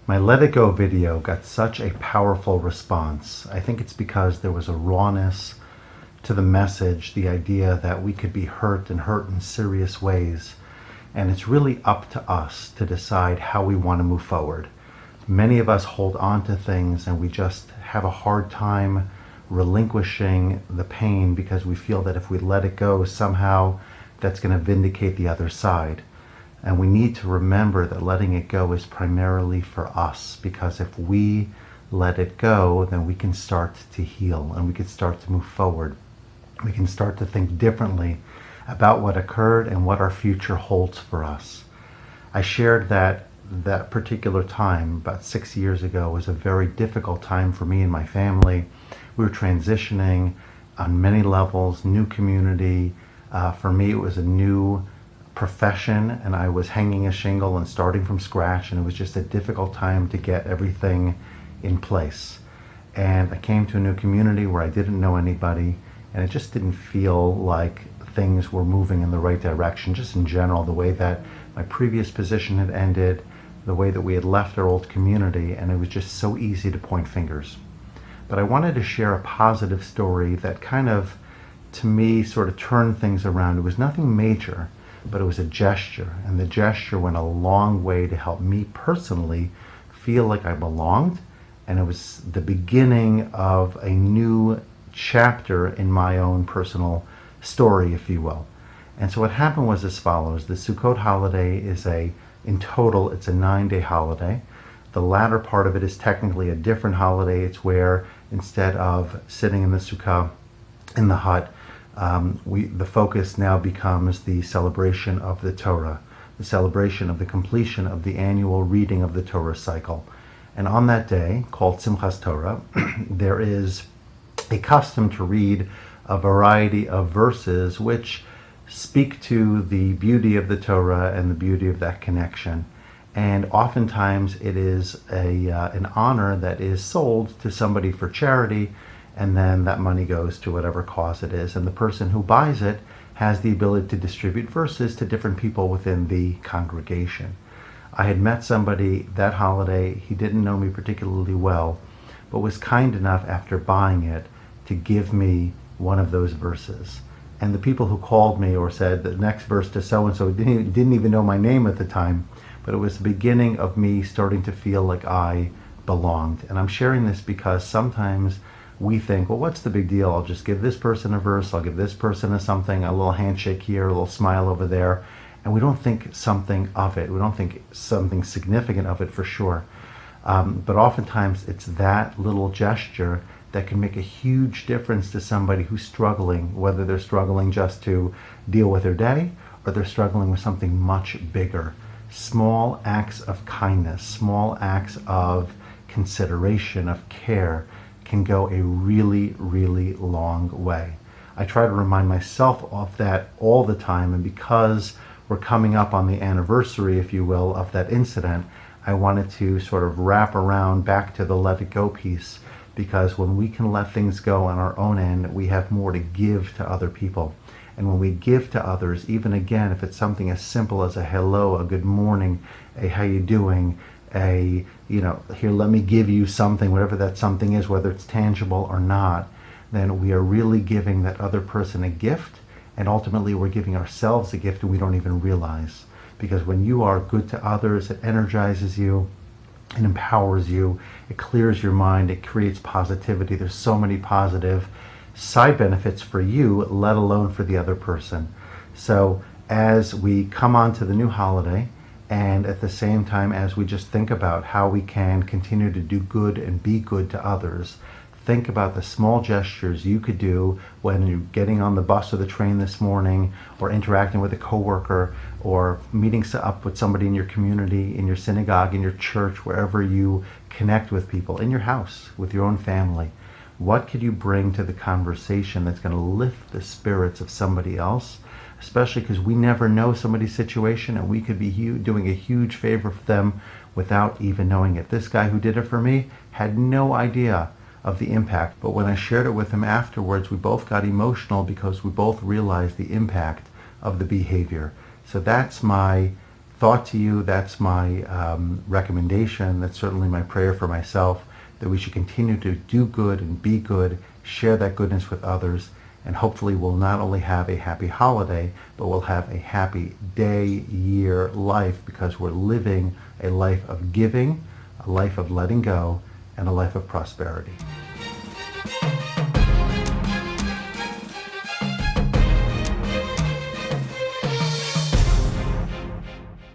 My Let It Go video got such a powerful response. I think it's because there was a rawness to the message, the idea that we could be hurt and hurt in serious ways. And it's really up to us to decide how we want to move forward. Many of us hold on to things and we just have a hard time relinquishing the pain because we feel that if we let it go, somehow that's going to vindicate the other side. And we need to remember that letting it go is primarily for us, because if we let it go, then we can start to heal and we can start to move forward. We can start to think differently about what occurred and what our future holds for us. I shared that particular time, about 6 years ago, was a very difficult time for me and my family. We were transitioning on many levels, new community. For me, it was a new profession, and I was hanging a shingle and starting from scratch, and it was just a difficult time to get everything in place. And I came to a new community where I didn't know anybody, and it just didn't feel like things were moving in the right direction, just in general, the way that my previous position had ended, the way that we had left our old community, and it was just so easy to point fingers. But I wanted to share a positive story that kind of, to me, sort of turned things around. It was nothing major, but it was a gesture, and the gesture went a long way to help me personally feel like I belonged, and it was the beginning of a new chapter in my own personal story, if you will. And so what happened was as follows. The Sukkot holiday is in total, it's a 9-day holiday. The latter part of it is technically a different holiday. It's where instead of sitting in the sukkah, in the hut, the focus now becomes the celebration of the Torah, the celebration of the completion of the annual reading of the Torah cycle. And on that day, called Simchas Torah, there is a custom to read a variety of verses which speak to the beauty of the Torah and the beauty of that connection. And oftentimes it is an honor that is sold to somebody for charity, and then that money goes to whatever cause it is. And the person who buys it has the ability to distribute verses to different people within the congregation. I had met somebody that holiday. He didn't know me particularly well, but was kind enough after buying it to give me one of those verses. And the people who called me or said the next verse to so-and-so didn't even know my name at the time, but it was the beginning of me starting to feel like I belonged. And I'm sharing this because sometimes we think, well, what's the big deal? I'll just give this person a verse, I'll give this person a something, a little handshake here, a little smile over there. And we don't think something of it. We don't think something significant of it for sure. But oftentimes it's that little gesture that can make a huge difference to somebody who's struggling, whether they're struggling just to deal with their day or they're struggling with something much bigger. Small acts of kindness, small acts of consideration, of care, can go a really, really long way. I try to remind myself of that all the time, and because we're coming up on the anniversary, if you will, of that incident, I wanted to sort of wrap around back to the let it go piece, because when we can let things go on our own end, we have more to give to other people. And when we give to others, even again, if it's something as simple as a hello, a good morning, a how you doing, a, here, let me give you something, whatever that something is, whether it's tangible or not, then we are really giving that other person a gift, and ultimately we're giving ourselves a gift and we don't even realize. Because when you are good to others, it energizes you, it empowers you, it clears your mind, it creates positivity. There's so many positive side benefits for you, let alone for the other person. So as we come on to the new holiday, and at the same time as we just think about how we can continue to do good and be good to others, think about the small gestures you could do when you're getting on the bus or the train this morning, or interacting with a coworker, or meeting up with somebody in your community, in your synagogue, in your church, wherever you connect with people, in your house, with your own family. What could you bring to the conversation that's going to lift the spirits of somebody else? Especially because we never know somebody's situation, and we could be doing a huge favor for them without even knowing it. This guy who did it for me had no idea of the impact, but when I shared it with him afterwards, we both got emotional because we both realized the impact of the behavior. So that's my thought to you. That's my recommendation. That's certainly my prayer for myself, that we should continue to do good and be good, share that goodness with others, and hopefully we'll not only have a happy holiday, but we'll have a happy day, year, life, because we're living a life of giving, a life of letting go, and a life of prosperity.